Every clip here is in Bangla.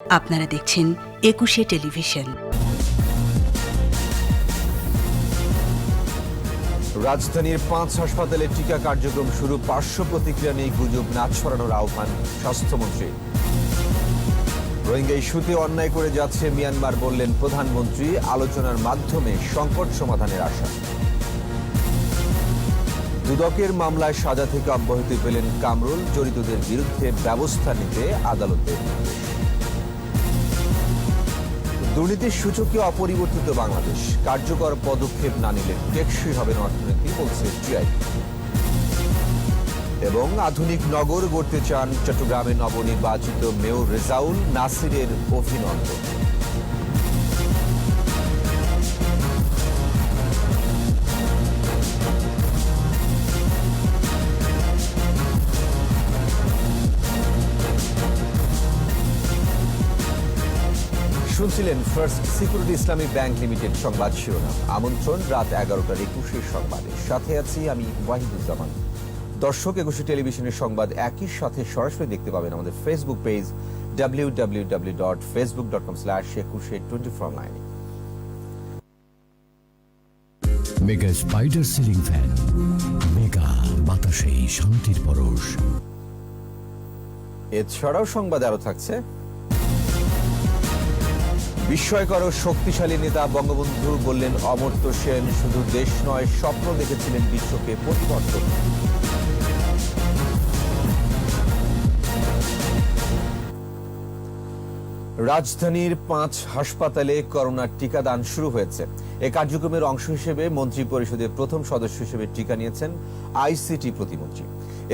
আপনারা দেখছেন একুশে টেলিভিশন। রাজধানীর 5 হাসপাতালে টিকা কার্যক্রম শুরু, পার্শ্ব প্রতিক্রিয়া নেই, গুজব না ছড়ানোর আহ্বান স্বাস্থ্যমন্ত্রী। রোহিঙ্গা ইস্যুতে অন্যায় করে যাচ্ছে মিয়ানমার, বললেন প্রধানমন্ত্রী। আলোচনার মাধ্যমে সংকট সমাধানের আশা। দুদকের মামলায় সাজা থেকে অব্যাহতি পেলেন কামরুল, জড়িতদের বিরুদ্ধে ব্যবস্থা নিতে আদালতের নির্দেশ। দুর্নীতির সূচকে অপরিবর্তিত বাংলাদেশ, কার্যকর পদক্ষেপ না নিলে টেকসই হবে না অর্থনীতি, বলছে টিআইবি। এবং আধুনিক নগর গড়তে চান চট্টগ্রামে নবনির্বাচিত মেয়র রেজাউল নাসিরের অভিনন্দন। শুনছিলেন first security Islamic bank limited সংবাদ শিরোনাম। আমন্ত্রণ রাত 11টার 21 সংবাদে, সাথে আছি আমি ওয়াহিদুজ্জামান। দর্শক, একুশে টেলিভিশনের সংবাদ একই সাথে সরাসরি দেখতে পাবেন আমাদের Facebook page www.facebook.com/2124online। Mega spider ceiling fan, mega বাতাসে শান্তির পরশ। এছাড়াও সংবাদ আরো থাকছে। বিস্ময়কর ও শক্তিশালী নেতা বঙ্গবন্ধু, বললেন অমর্ত্য সেন। শুধু দেশ নয়, স্বপ্ন দেখেছিলেন বিশ্বকে পরিবর্তন। রাজধানীর 5 হাসপাতালে করোনার টিকাদান শুরু হয়েছে। এ কার্যক্রমের অংশ হিসেবে মন্ত্রী পরিষদের প্রথম সদস্য হিসেবে টিকা নিয়েছেন আইসিটি প্রতিমন্ত্রী।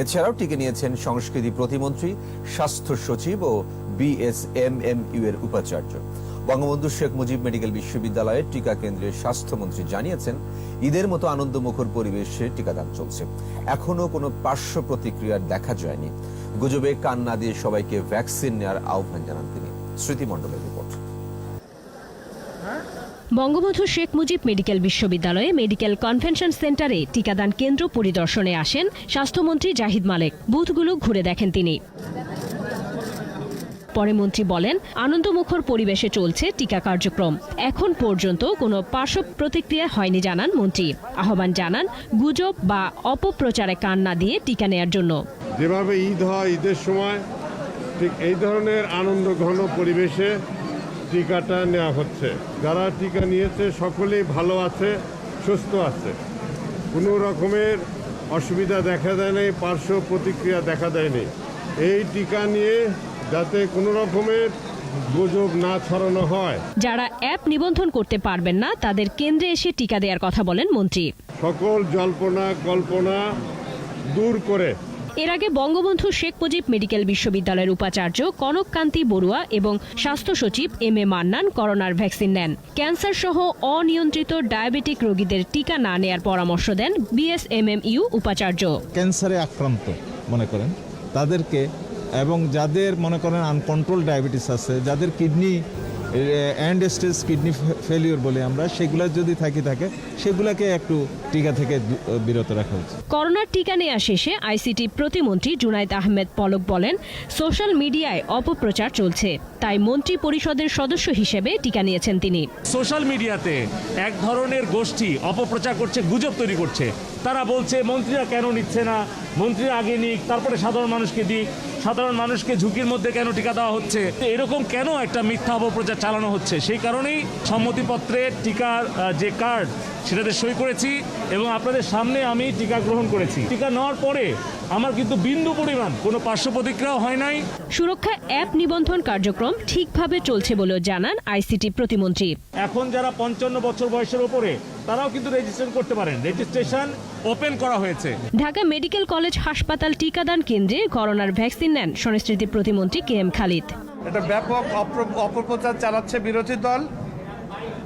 এছাড়াও টিকা নিয়েছেন সংস্কৃতি প্রতিমন্ত্রী, স্বাস্থ্য সচিব ও বিএসএমএমইউ এর উপাচার্য। বঙ্গবন্ধু শেখ মুজিব মেডিকেল বিশ্ববিদ্যালয়ের টিকা কেন্দ্রের স্বাস্থ্যমন্ত্রী জানিয়েছেন, ঈদের মতো আনন্দমুখর পরিবেশে টিকাদান চলছে। এখনো কোনো পার্শ্ব প্রতিক্রিয়া দেখা যায়নি। গুজবে কান না দিয়ে সবাইকে ভ্যাকসিন নেওয়ার আহ্বান জানান তিনি। স্মৃতি মণ্ডলের রিপোর্ট। বঙ্গবন্ধু শেখ মুজিব মেডিকেল বিশ্ববিদ্যালয়ে মেডিকেল কনভেনশন সেন্টারে টিকাদান কেন্দ্র পরিদর্শনে আসেন স্বাস্থ্যমন্ত্রী জাহিদ মালেক। বুথগুলো ঘুরে দেখেন তিনি। পরে মন্ত্রী বলেন, আনন্দমুখর পরিবেশে চলছে টিকা কার্যক্রম। এখন পর্যন্ত কোনো পার্শ্ব প্রতিক্রিয়া হয়নি জানান মন্ত্রী। আহ্বান জানান গুজব বা অপপ্রচারে কান না দিয়ে টিকা নেয়ার জন্য। যেভাবে ঈদ হয়, ঈদের সময় ঠিক এই ধরনের আনন্দ ঘন পরিবেশে টিকাটা নেওয়া হচ্ছে। যারা টিকা নিয়েছে সকলেই ভালো আছে, সুস্থ আছে, কোনো রকমের অসুবিধা দেখা দেয়নি, পার্শ্ব প্রতিক্রিয়া দেখা দেয়নি। এই টিকা নিয়ে যাতে কোনো রকমের গুজব না ছড়ানো হয়। যারা অ্যাপ নিবন্ধন করতে পারবেন না তাদের কেন্দ্রে এসে টিকা দেওয়ার কথা বলেন মন্ত্রী। সকল জল্পনা কল্পনা দূর করে। এর আগে বঙ্গবন্ধু শেখ মুজিব মেডিকেল বিশ্ববিদ্যালয়ের উপাচার্য কনক কান্তি বড়ুয়া এবং স্বাস্থ্য সচিব এম.এ. মান্নান করোনার ভ্যাকসিন নেন। ক্যান্সার সহ অনিয়ন্ত্রিত ডায়াবেটিক রোগীদের টিকা না নেয়ার পরামর্শ দেন বিএসএমএমইউ উপাচার্য। ক্যান্সারে আক্রান্ত মনে করেন তাদেরকে, এবং যাদের মনে করেন আনকন্ট্রোল ডায়াবেটিস আছে, যাদের kidney end stage kidney failure বলে আমরা, সেগুলো যদি থাকে সেগুলোকে একটু টিকা থেকে বিরত রাখা উচিত। করোনার টিকা নেওয়া শেষে আইসিটি প্রতিমন্ত্রী জুনাইদ আহমেদ পলক বলেন, সোশ্যাল মিডিয়ায় অপপ্রচার চলছে, তাই মন্ত্রী পরিষদের সদস্য হিসেবে টিকা নিয়েছেন তিনি। সোশ্যাল মিডিয়াতে এক ধরনের গোষ্ঠী অপপ্রচার করছে, গুজব তৈরি করছে। তারা বলছে মন্ত্রীরা কেন নিচ্ছে না, মন্ত্রীরা আগে নিক, তারপরে সাধারণ মানুষকে দিক, সাধারণ মানুষকে ঝুঁকির মধ্যে কেন টিকা দেওয়া হচ্ছে, এরকম কেন একটা মিথ্যা অপপ্রচার চালানো হচ্ছে। সেই কারণেই সম্মতিপত্রে টিকার যে কার্ড সেটাতে সই করেছি এবং আপনাদের সামনে আমি টিকা গ্রহণ করেছি। টিকা নেওয়ার পরে আমার কিন্তু বিন্দু পরিমাণ কোনো পার্শ্ব প্রতিক্রিয়া হয় নাই। সুরক্ষা অ্যাপ নিবন্ধন কার্যক্রম ঠিকভাবে চলছে বলেও জানান আইসিটি প্রতিমন্ত্রী। এখন যারা 55 বছর বয়সের উপরে তারাও কিন্তু রেজিস্ট্রেশন করতে পারেন। রেজিস্ট্রেশন ওপেন করা হয়েছে। ঢাকা মেডিকেল কলেজ হাসপাতাল টিকাদান কেন্দ্রে করোনার ভ্যাকসিন নেন সংস্কৃতি প্রতিমন্ত্রী কে.এম. খালিদ। এটা ব্যাপক অপপ্রচার চালাচ্ছে বিরোধী দল।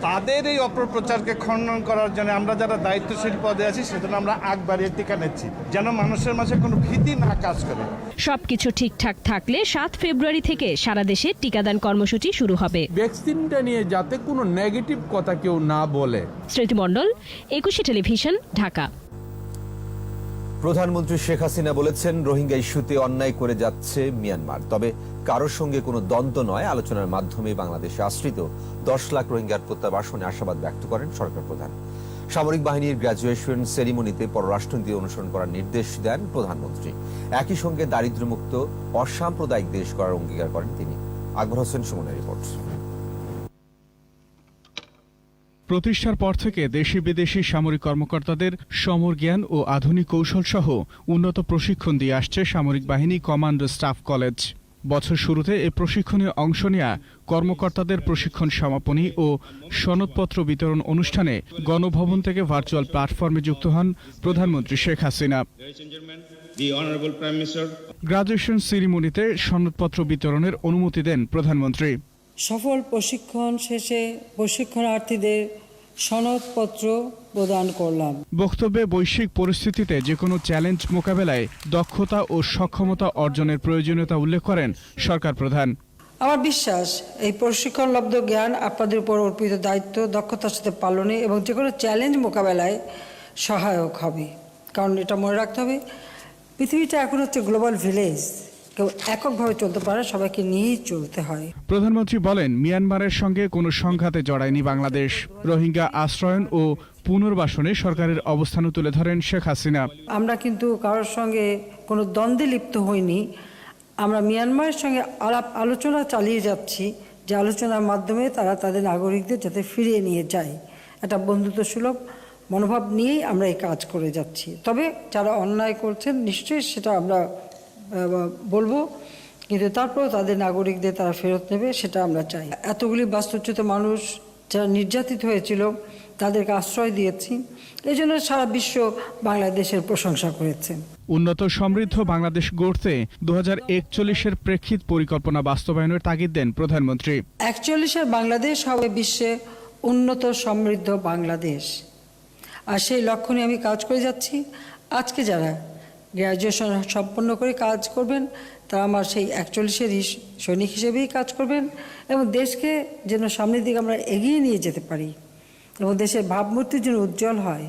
তাদের এই অপপ্রচারকে খণ্ডন করার জন্য আমরা যারা দায়িত্বশীল পদে আছি সেজন্য আমরা আগ বাড়িয়ে টিকা নিচ্ছি, যেন মানুষের মাঝে কোনো ভীতি না কাজ করে। সবকিছু ঠিকঠাক থাকলে 7 ফেব্রুয়ারি থেকে সারা দেশে টিকাদান কর্মসূচি শুরু হবে। ভ্যাকসিনটা নিয়ে যাতে কোনো নেগেটিভ কথা কেউ না বলে। স্মৃতি মণ্ডল, একুশে টেলিভিশন, ঢাকা। প্রধানমন্ত্রী শেখ হাসিনা বলেছেন, রোহিঙ্গা ইস্যুতে অন্যায় করে যাচ্ছে মিয়ানমার, তবে কারোর সঙ্গে কোনো দ্বন্দ্ব নয়, আলোচনার মাধ্যমে বাংলাদেশে আশ্রিত 10 লাখ রোহিঙ্গার প্রত্যাবাসনে আশাবাদ ব্যক্ত করেন সরকার প্রধান। সামরিক বাহিনীর গ্র্যাজুয়েশন সেরিমনিতে পররাষ্ট্রনীতি অনুসরণ করার নির্দেশ দেন প্রধানমন্ত্রী। একই সঙ্গে দারিদ্র্যমুক্ত অসাম্প্রদায়িক দেশ করার অঙ্গীকার করেন তিনি। আকবর হোসেন সুমনের রিপোর্ট। প্রতিষ্ঠার পর থেকে দেশি বিদেশি সামরিক কর্মকর্তাদের সমর জ্ঞান ও আধুনিক কৌশল সহ উন্নত প্রশিক্ষণ দিয়ে আসছে সামরিক বাহিনী কমান্ড স্টাফ কলেজ। বছর শুরুতে এই প্রশিক্ষণে অংশ নেয়া কর্মকর্তাদের প্রশিক্ষণ সমাপনী ও সনদপত্র বিতরণ অনুষ্ঠানে গণভবন থেকে ভার্চুয়াল প্ল্যাটফর্মে যুক্ত হন প্রধানমন্ত্রী শেখ হাসিনা। গ্রাজুয়েশন সেরিমনিতে সনদপত্র বিতরণের অনুমতি দেন প্রধানমন্ত্রী। সফল প্রশিক্ষণ শেষে প্রশিক্ষণার্থীদের সনদপত্র প্রদান করলাম। বক্তব্যে বৈশ্বিক পরিস্থিতিতে যে কোনো চ্যালেঞ্জ মোকাবেলায় দক্ষতা ও সক্ষমতা অর্জনের প্রয়োজনীয়তা উল্লেখ করেন সরকার প্রধান। আমার বিশ্বাস এই প্রশিক্ষণলব্ধ জ্ঞান আপনাদের উপর অর্পিত দায়িত্ব দক্ষতার সাথে পালনে এবং যে কোনো চ্যালেঞ্জ মোকাবেলায় সহায়ক হবে। কারণ এটা মনে রাখতে হবে, পৃথিবীটা এখন হচ্ছে গ্লোবাল ভিলেজ, কেউ এককভাবে চলতে পারে, সবাইকে নিয়েই চলতে হয়। প্রধানমন্ত্রী বলেন, মিয়ানমারের সঙ্গে কোনো সংঘাতে জড়ায়নি বাংলাদেশ। রোহিঙ্গা আশ্রয়ন ও পুনর্বাসনে সরকারের অবস্থানও তুলে ধরেন শেখ হাসিনা। আমরা কিন্তু কারোর সঙ্গে কোনো দ্বন্দ্বে লিপ্ত হইনি। আমরা মিয়ানমারের সঙ্গে আলোচনা চালিয়ে যাচ্ছি, যে আলোচনার মাধ্যমে তারা তাদের নাগরিকদের যাতে ফিরিয়ে নিয়ে যায়, একটা বন্ধুত্বসুলভ মনোভাব নিয়েই আমরা এই কাজ করে যাচ্ছি। তবে যারা অন্যায় করছেন নিশ্চয়ই সেটা আমরা বলবো, কিন্তু তারপরেও তাদের নাগরিকদের তারা ফেরত নেবে, সেটা আমরা চাই। এতগুলি বাস্তুচ্যুত মানুষ যারা নির্যাতিত হয়েছিল তাদেরকে আশ্রয় দিয়েছি, এই জন্য সারা বিশ্ব বাংলাদেশের প্রশংসা করেছে। উন্নত সমৃদ্ধ বাংলাদেশ গড়তে 2041-এর প্রেক্ষিত পরিকল্পনা বাস্তবায়নের তাগিদ দেন প্রধানমন্ত্রী। 41-এর বাংলাদেশ হবে বিশ্বে উন্নত সমৃদ্ধ বাংলাদেশ, আর সেই লক্ষ্য নিয়ে আমি কাজ করে যাচ্ছি। আজকে যারা গ্র্যাজুয়েশন সম্পন্ন করে কাজ করবেন তারা আমার সেই 41-এর সৈনিক হিসেবেই কাজ করবেন, এবং দেশকে যেন সামনের দিকে আমরা এগিয়ে নিয়ে যেতে পারি এবং দেশের ভাবমূর্তি যেন উজ্জ্বল হয়,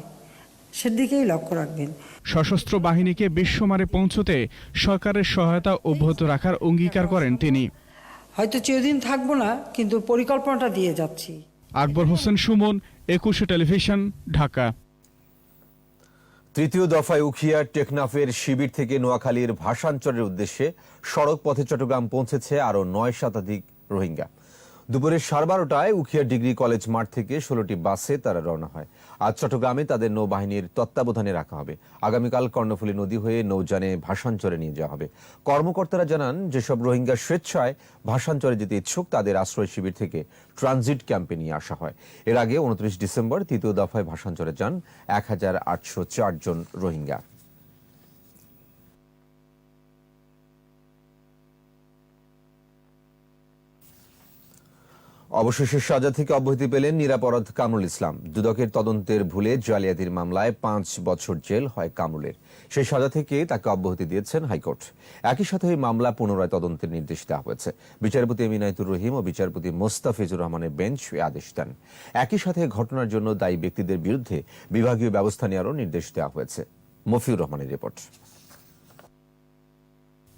সেদিকেই লক্ষ্য রাখবেন। সশস্ত্র বাহিনীকে বিশ্বমানে পৌঁছতে সরকারের সহায়তা অব্যাহত রাখার অঙ্গীকার করেন তিনি। হয়তো চিরদিন থাকবো না, কিন্তু পরিকল্পনাটা দিয়ে যাচ্ছি। আকবর হোসেন সুমন, 21 টেলিভিশন, ঢাকা। তৃতীয় দফায় উখিয়ার টেকনাফের শিবির থেকে নোয়াখালীর ভাষাঞ্চলের উদ্দেশ্যে সড়ক পথে চট্টগ্রাম পৌঁছেছে আরও 9 শতাধিক রোহিঙ্গা। দুপুরে 12:30টায় উখিয়া ডিগ্রি কলেজ মাঠ থেকে 16টি বাসে তারা রওনা হয়। আজ চট্টগ্রামে তাদের নৌবাহিনীর তত্ত্বাবধানে রাখা হবে। আগামীকাল কর্ণফুলী নদী হয়ে নৌযানে ভাষাঞ্চলে নিয়ে যাওয়া হবে। কর্মকর্তারা জানান, যেসব রোহিঙ্গা স্বেচ্ছায় ভাষাঞ্চলে যেতে ইচ্ছুক তাদের আশ্রয় শিবির থেকে ট্রানজিট ক্যাম্পে নিয়ে আসা হয়। এর আগে 29 ডিসেম্বর তৃতীয় দফায় ভাষাঞ্চলে যান 1804 জন রোহিঙ্গা। অবশেষে সাজা থেকে অব্যাহতি পেলেন নিরাপরাধ কামরুল ইসলাম। দুদকের তদন্তের ভুলে জালিয়াতির মামলায় 5 বছর জেল হয় কামরুলের। সেই সাজা থেকে তাকে অব্যাহতি দিয়েছেন হাইকোর্ট। একই সাথে এই মামলা পুনরায় তদন্তের নির্দেশ দেওয়া হয়েছে। বিচারপতি এমিনায়েতুর রহিম ও বিচারপতি মোস্তাফিজুর রহমানের বেঞ্চ এই আদেশ দেন। একই সাথে ঘটনার জন্য দায়ী ব্যক্তিদের বিরুদ্ধে বিভাগীয় ব্যবস্থা নেওয়ারও নির্দেশ দেওয়া হয়েছে। মফিউর রহমানের রিপোর্ট।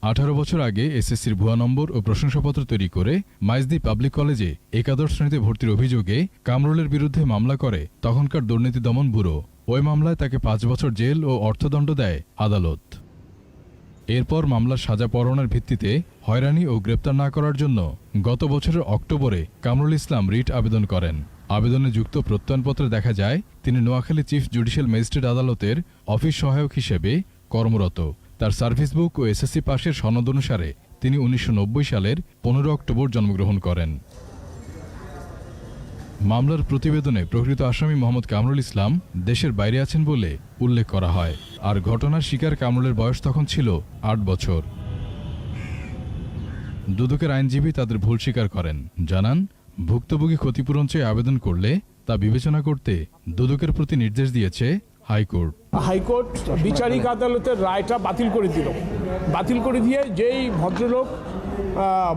18 বছর আগে এসএসসির ভুয়া নম্বর ও প্রশংসাপত্র তৈরি করে মাইজদি পাবলিক কলেজে একাদশ শ্রেণীতে ভর্তির অভিযোগে কামরুলের বিরুদ্ধে মামলা করে তখনকার দুর্নীতি দমন ব্যুরো। ওই মামলায় তাকে 5 বছর জেল ও অর্থদণ্ড দেয় আদালত। এরপর মামলার সাজা পরোয়ানার ভিত্তিতে হয়রানি ও গ্রেপ্তার না করার জন্য গত বছরের অক্টোবরে কামরুল ইসলাম রিট আবেদন করেন। আবেদনে যুক্ত প্রত্যয়নপত্রে দেখা যায় তিনি নোয়াখালী চিফ জুডিশিয়াল ম্যাজিস্ট্রেট আদালতের অফিস সহায়ক হিসেবে কর্মরত। তার সার্ভিস বুক ও এসএসসি পাশের সনদ অনুসারে তিনি 1990 সালের 15 অক্টোবর জন্মগ্রহণ করেন। মামলার প্রতিবেদনে প্রকৃত আসামি মোহাম্মদ কামরুল ইসলাম দেশের বাইরে আছেন বলে উল্লেখ করা হয়, আর ঘটনার শিকার কামরুলের বয়স তখন ছিল 8 বছর। দুদকের আইনজীবী তাদের ভুল স্বীকার করেন, জানান ভুক্তভোগী ক্ষতিপূরণ চেয়ে আবেদন করলে তা বিবেচনা করতে দুদকের প্রতি নির্দেশ দিয়েছে হাইকোর্ট। হাইকোর্ট বিচারিক আদালতের রায়টা বাতিল করে দিল। বাতিল করে দিয়ে যেই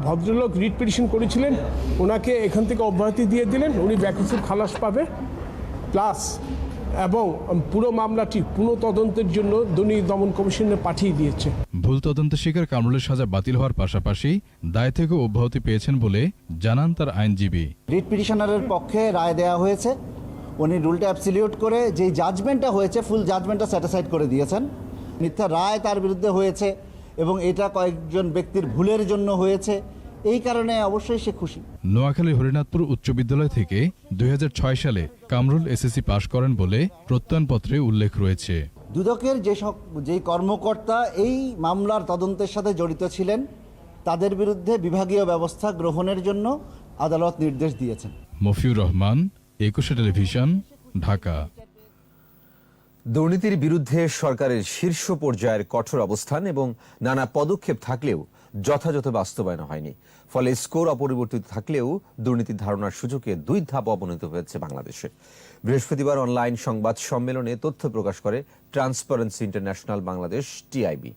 ভদ্রলোক রিট পিটিশন করেছিলেন ওনাকে এখান থেকে অব্যাহতি দিয়ে দিলেন, উনি ভ্যাকেন্সি খালাস পাবে, প্লাস এবং পুরো মামলাটি পুনঃতদন্তের জন্য দুর্নীতি দমন কমিশনে পাঠিয়ে দিয়েছে। ভুল তদন্ত শিকার কামরুলের সাজা বাতিল হওয়ার পাশাপাশি দায় থেকে অব্যাহতি পেয়েছেন বলে জানান তার আইনজীবী। রিট পিটিশনারের পক্ষে রায় দেওয়া হয়েছে, উনি রুলটা অ্যাবসলিউট করে যেই জাজমেন্টটা হয়েছে ফুল জাজমেন্টটা স্যাটিসফাইড করে দিয়েছেন। মিথ্যা রায় তার বিরুদ্ধে হয়েছে এবং এটা কয়েকজন ব্যক্তির ভুলের জন্য হয়েছে, এই কারণে অবশ্যই সে খুশি। নোয়াখালীর হরিনাথপুর উচ্চ বিদ্যালয় থেকে 2006 সালে কামরুল এসএসসি পাশ করেন বলে প্রত্যয়নপত্রে উল্লেখ রয়েছে। দুদকের যেই কর্মকর্তা এই মামলার তদন্তের সাথে জড়িত ছিলেন তাদের বিরুদ্ধে বিভাগীয় ব্যবস্থা গ্রহণের জন্য আদালত নির্দেশ দিয়েছেন। মফিউর রহমান, একুশে টেলিভিশন, ঢাকা। দুর্নীতির বিরুদ্ধে সরকারের শীর্ষ পর্যায়ের কঠোর অবস্থান এবং নানা পদক্ষেপ থাকলেও যথাযথ বাস্তবায়ন হয়নি। ফলে স্কোর অপরিবর্তিত থাকলেও দুর্নীতির ধারণার সূচকে 2 ধাপ অবনতি হয়েছে বাংলাদেশে। বৃহস্পতিবার অনলাইন সংবাদ সম্মেলনে তথ্য প্রকাশ করে ট্রান্সপারেন্সি ইন্টারন্যাশনাল বাংলাদেশ টিআইবি।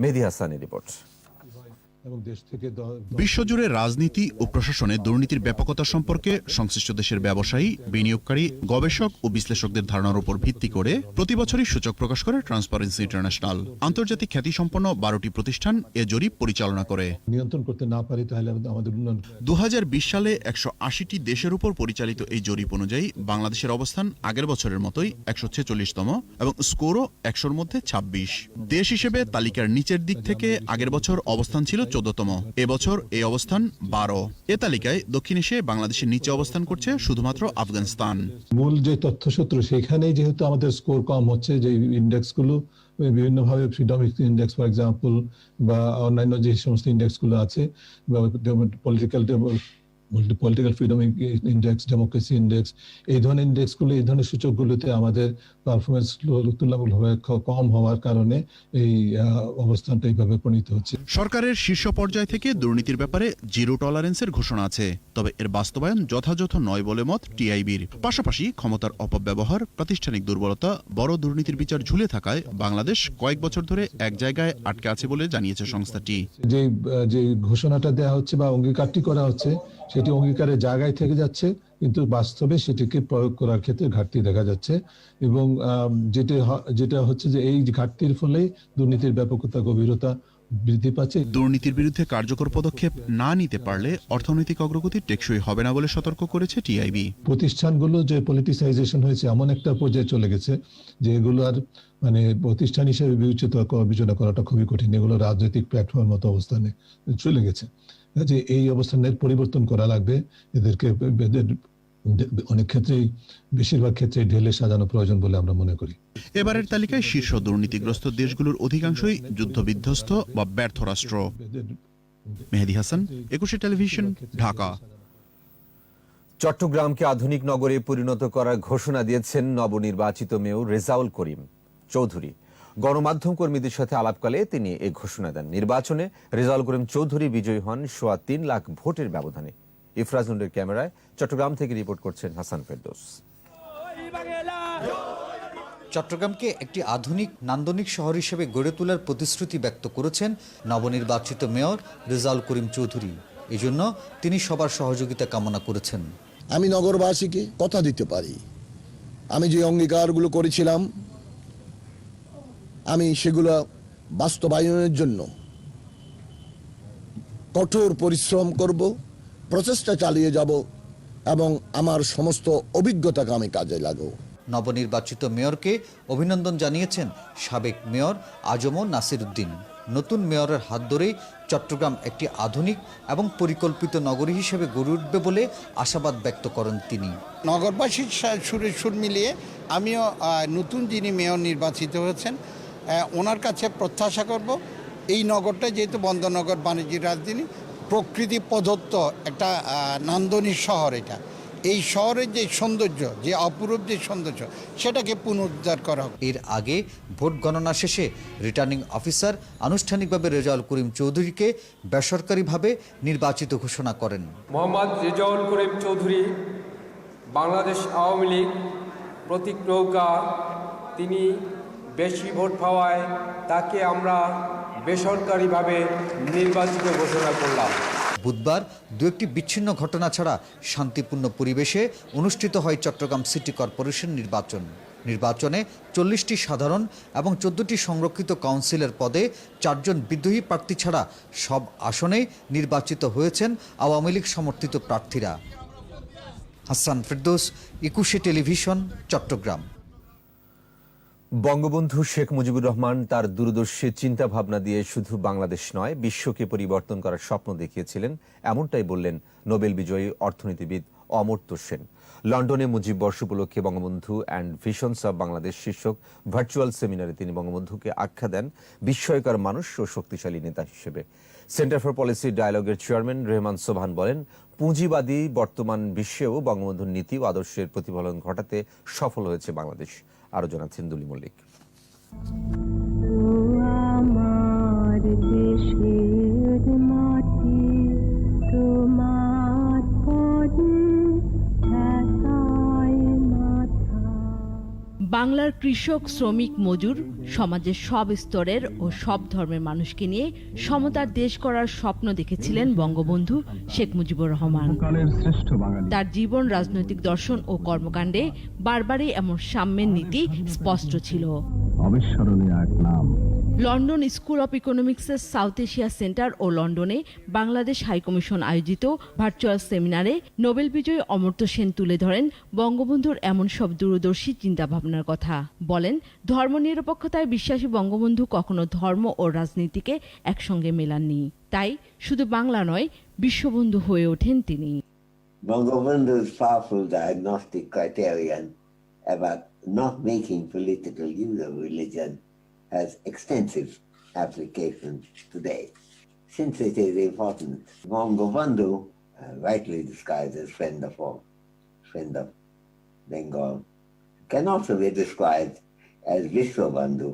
মেহেদী হাসানের রিপোর্ট। বিশ্বজুড়ে রাজনীতি ও প্রশাসনে দুর্নীতির ব্যাপকতা সম্পর্কে সংশ্লিষ্ট দেশের ব্যবসায়ী, বিনিয়োগকারী, গবেষক ও বিশ্লেষকদের ধারণার উপর ভিত্তি করে প্রতি বছরই সূচক প্রকাশ করে ট্রান্সপারেন্সি ইন্টারন্যাশনাল। আন্তর্জাতিক খ্যাতিসম্পন্ন 12টি প্রতিষ্ঠান এ জরিপ পরিচালনা করে। নিয়ন্ত্রণ করতে না পারি তাহলে আমাদের উন্নয়ন। 2020 সালে 180টি দেশের উপর পরিচালিত এই জরিপ অনুযায়ী বাংলাদেশের অবস্থান আগের বছরের মতোই 146তম এবং স্কোরও 100-র মধ্যে 26। দেশ হিসেবে তালিকার নিচের দিক থেকে আগের বছর অবস্থান ছিল 14তম, এবছর এই অবস্থান 12। এ তালিকায় দক্ষিণ এশিয়ায় বাংলাদেশের নিচে অবস্থান করছে শুধুমাত্র আফগানিস্তান। মূল যে তথ্যসূত্র সেখানেই যেহেতু আমাদের স্কোর কম হচ্ছে, যে ইন্ডেক্সগুলো বিভিন্নভাবে ফ্রিডম ইন্ডেক্স ফর এক্সাম্পল বা অন্যান্য যে সমস্ত ইন্ডেক্সগুলো আছে বা political freedom index, democracy index, এই ধরনের ইন্ডেক্সগুলো, এই ধরনের সূচকগুলোতে আমাদের পারফরমেন্স তুলনামূলকভাবে কম হওয়ার কারণে এই অবস্থানটা এইভাবে প্রণীত হচ্ছে। সরকারের শীর্ষ পর্যায় থেকে দুর্নীতির ব্যাপারে জিরো টলারেন্সের ঘোষণা আছে, তবে এর বাস্তবায়ন যথাযথ নয় বলে মত টিআইবির। পাশাপাশি ক্ষমতার অপব্যবহার, প্রাতিষ্ঠানিক দুর্বলতা, বড় দুর্নীতির বিচার ঝুলে থাকায় বাংলাদেশ কয়েক বছর ধরে এক জায়গায় আটকে আছে বলে জানিয়েছে সংস্থাটি। যে ঘোষণাটা দেওয়া হচ্ছে বা অঙ্গীকারটি করা হচ্ছে সেটি অঙ্গীকারের জায়গায় থেকে যাচ্ছে, কিন্তু বাস্তবে সেটিকে প্রয়োগ করার ক্ষেত্রে ঘাটতি দেখা যাচ্ছে এবং যেটা হচ্ছে যে এই ঘাটতির ফলে দুর্নীতির ব্যাপকতা, গভীরতা বৃদ্ধি পাচ্ছে। দুর্নীতির বিরুদ্ধে কার্যকর পদক্ষেপ না নিতে পারলে অর্থনৈতিক অগ্রগতি টেকসই হবে না বলে সতর্ক করেছে টিআইবি। প্রতিষ্ঠানগুলো যে পলিটিসাইজেশন হয়েছে এমন একটা পর্যায়ে চলে গেছে যে এগুলো আর প্রতিষ্ঠান হিসেবে বিবেচনা করাটা খুবই কঠিন। এগুলো রাজনৈতিক প্ল্যাটফর্মের মতো অবস্থানে চলে গেছে, যে এই অবস্থানের পরিবর্তন করা লাগবে। এদেরকে অনেক ক্ষেত্রেই, বেশিরভাগ ক্ষেত্রে ঢেলে সাজানো প্রয়োজন বলে আমরা মনে করি। এবারের তালিকায় শীর্ষ দুর্নীতিগ্রস্ত দেশগুলোর অধিকাংশই যুদ্ধবিধ্বস্ত বা ব্যর্থ রাষ্ট্র। মেহেদী হাসান, একুশে টেলিভিশন, ঢাকা। চট্টগ্রামকে আধুনিক নগরে পরিণত করার ঘোষণা দিয়েছেন নবনির্বাচিত মেয়র রেজাউল করিম চৌধুরী। গণমাধ্যম কর্মীদের সাথে আলাপকালে তিনি এই ঘোষণা দেন। নির্বাচনে রেজাউল করিম চৌধুরী বিজয়ী হন 3.25 লাখ ভোটের ব্যবধানে। ইফরাজুলের ক্যামেরায় চট্টগ্রাম থেকে রিপোর্ট করছেন হাসান ফেরদৌস। চট্টগ্রামকে একটি আধুনিক নান্দনিক শহর হিসেবে গড়ে তোলার প্রতিশ্রুতি ব্যক্ত করেছেন নবনির্বাচিত মেয়র রেজাউল করিম চৌধুরী। এজন্য তিনি সবার সহযোগিতা কামনা করেছেন। আমি নগরবাসীকে কথা দিতে পারি, আমি যে অঙ্গীকারগুলো করেছিলাম আমি সেগুলো বাস্তবায়নের জন্য কঠোর পরিশ্রম করব, প্রচেষ্টা চালিয়ে যাব এবং আমার সমস্ত অভিজ্ঞতাকে আমি কাজে লাগাবো। নবনির্বাচিত মেয়রকে অভিনন্দন জানিয়েছেন সাবেক মেয়র আজম নাসির উদ্দিন। নতুন মেয়রের হাত ধরেই চট্টগ্রাম একটি আধুনিক এবং পরিকল্পিত নগরী হিসেবে গড়ে উঠবে বলে আশাবাদ ব্যক্ত করেন তিনি। নগরবাসীর সুরে সুর মিলিয়ে আমিও নতুন যিনি মেয়র নির্বাচিত হয়েছেন ওনার কাছে প্রত্যাশা করব, এই নগরটা যেহেতু বন্দরনগর বাণিজ্যিক রাজধানী, প্রকৃতি প্রদত্ত একটা নান্দনিক শহর, এটা এই শহরের যে সৌন্দর্য, যে অপরূপ যে সৌন্দর্য, সেটাকে পুনরুদ্ধার করা হোক। এর আগে ভোট গণনা শেষে রিটার্নিং অফিসার আনুষ্ঠানিকভাবে রেজাউল করিম চৌধুরীকে বেসরকারিভাবে নির্বাচিত ঘোষণা করেন। মোহাম্মদ রেজাউল করিম চৌধুরী বাংলাদেশ আওয়ামী লীগ প্রতীক নৌকা, তিনি বেশি ভোট পাওয়ায় তাকে আমরা বেসরকারিভাবে নির্বাচিত ঘোষণা করলাম। বুধবার দু একটি বিচ্ছিন্ন ঘটনা ছাড়া শান্তিপূর্ণ পরিবেশে অনুষ্ঠিত হয় চট্টগ্রাম সিটি কর্পোরেশন নির্বাচন। নির্বাচনে 40টি সাধারণ এবং 14টি সংরক্ষিত কাউন্সিলের পদে 4 জন বিদ্রোহী প্রার্থী ছাড়া সব আসনে নির্বাচিত হয়েছেন আওয়ামী লীগ সমর্থিত প্রার্থীরা। হাসান ফেরদৌস, একুশে টেলিভিশন, চট্টগ্রাম। বঙ্গবন্ধু শেখ মুজিবুর রহমান তার দূরদর্শী চিন্তা ভাবনা দিয়ে শুধু বাংলাদেশ নয় বিশ্বকে পরিবর্তন করার স্বপ্ন দেখিয়েছিলেন, এমনটাই বললেন নোবেল বিজয়ী অর্থনীতিবিদ অমর্ত্য সেন। লন্ডনে মুজিব বর্ষ উপলক্ষে Bangabandhu and visions of Bangladesh শীর্ষক ভার্চুয়াল সেমিনারে তিনি বঙ্গবন্ধুকে আখ্যা দেন বিস্ময়কর মানুষ ও শক্তিশালী নেতা হিসেবে। সেন্টার ফর পলিসি ডায়ালগের চেয়ারম্যান রেহমান সোবহান বলেন, পুঁজিবাদী বর্তমান বিশ্বেও বঙ্গবন্ধুর নীতি ও আদর্শের প্রতিফলন ঘটাতে সফল হয়েছে বাংলাদেশ। আরো জানাচ্ছেন দুলি মল্লিক। বাংলার কৃষক, শ্রমিক, মজুর, সমাজের সব স্তরের ও সব ধর্মের মানুষকে নিয়ে সমতার দেশ করার স্বপ্ন দেখেছিলেন বঙ্গবন্ধু শেখ মুজিবুর রহমান। তার জীবন, রাজনৈতিক দর্শন ও কর্মকাণ্ডে বারবারই এমন সাম্যের নীতি স্পষ্ট ছিল। লন্ডন স্কুল অব ইকোনমিক্সের সাউথ এশিয়া সেন্টার ও লন্ডনে বাংলাদেশ হাইকমিশন আয়োজিত ভার্চুয়াল সেমিনারে নোবেল বিজয়ী অমর্ত্য সেন তুলে ধরেন বঙ্গবন্ধুর এমন সব দূরদর্শী চিন্তাভাবনার কথা। বলেন, ধর্মনিরপেক্ষতায় বিশ্বাসী বঙ্গবন্ধু কখনো ধর্ম ও রাজনীতিকে একসঙ্গে মেলাননি। তাই শুধু বাংলা নয়, বিশ্ববন্ধু হয়ে ওঠেন তিনি। Bangabandhu's powerful diagnostic criterion about not making political use of religion has extensive applications today. Since it is important, Bangabandhu, rightly described as friend of all, friend of Bengal, can also be described as Vishwabandhu,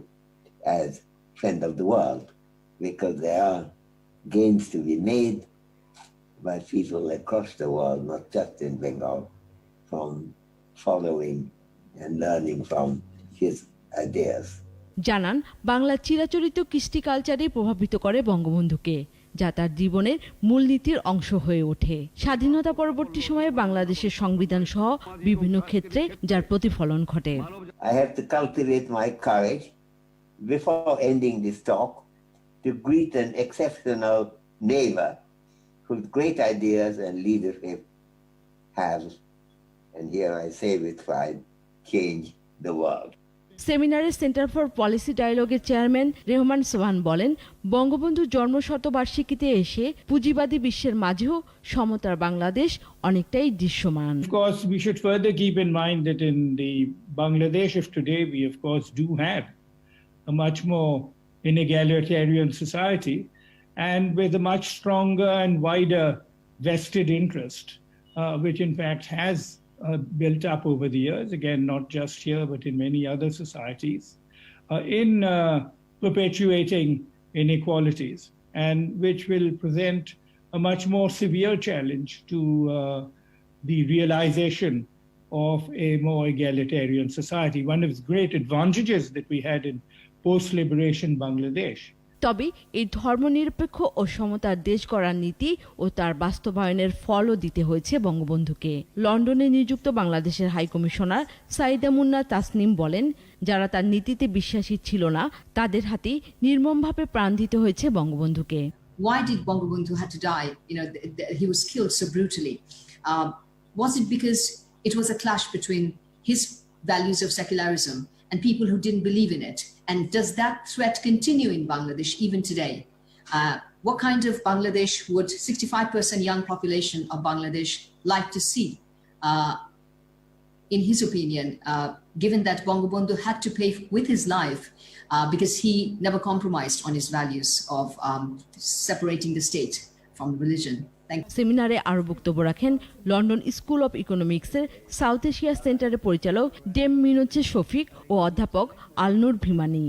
as friend of the world, because there are gains to be made by people across the world, not just in Bengal, from following and learning from his ideas. জানান, বাংলা চিরাচরিত কৃষ্টি কালচারে প্রভাবিত করে বঙ্গবন্ধুকে, যা তার জীবনের মূলনীতির অংশ হয়ে ওঠে। স্বাধীনতা পরবর্তী সময়ে বাংলাদেশের সংবিধান সহ বিভিন্ন ক্ষেত্রে যার প্রতিফলন ঘটে। I have to cultivate my courage before ending this talk to greet an exceptional neighbor whose great ideas and leadership have, and here I say with pride, changed the world. সেমিনারে সেন্টার ফর পলিসি ডায়ালগের চেয়ারম্যান রেহমান সোবহান বলেন, বঙ্গবন্ধু জন্মশতবার্ষিকীতে এসে পুঁজিবাদী বিশ্বের মাঝেও সমতার বাংলাদেশ অনেকটাই দৃশ্যমান। Of course, we should further keep in mind that in the Bangladesh of today, we of course do have a much more inegalitarian society, and with a much stronger and wider vested interest, which in fact has built up over the years, again, not just here, but in many other societies, in perpetuating inequalities, and which will present a much more severe challenge to the realization of a more egalitarian society. One of the great advantages that we had in post-liberation Bangladesh. তবে এই ধর্মনিরপেক্ষ ও সমতার দেশ করার নীতি ও তার বাস্তবায়নের ফলও দিতে হয়েছে বঙ্গবন্ধুকে। লন্ডনে নিযুক্ত বাংলাদেশের হাইকমিশনার সাইদা মুন্না তাসনিম বলেন, যারা তার নীতিতে বিশ্বাসী ছিল না তাদের হাতে নির্মমভাবে প্রাণ দিতে হয়েছে বঙ্গবন্ধুকে। Why did Bangabandhu have to die? He was killed so brutally. Was it because it was a clash between his values of secularism and people who didn't believe in it? And does that threat continue in Bangladesh even today? What kind of Bangladesh would 65% young population of Bangladesh like to see? In his opinion, given that Bangabandhu had to pay with his life because he never compromised on his values of separating the state from religion. সেমিনারে আরো বক্তব্য রাখেন লন্ডন স্কুল অব ইকোনমিক্সের সাউথ এশিয়া সেন্টারের পরিচালক ডেম মিনোচে শফিক ও অধ্যাপক আলনুর ভিমানি।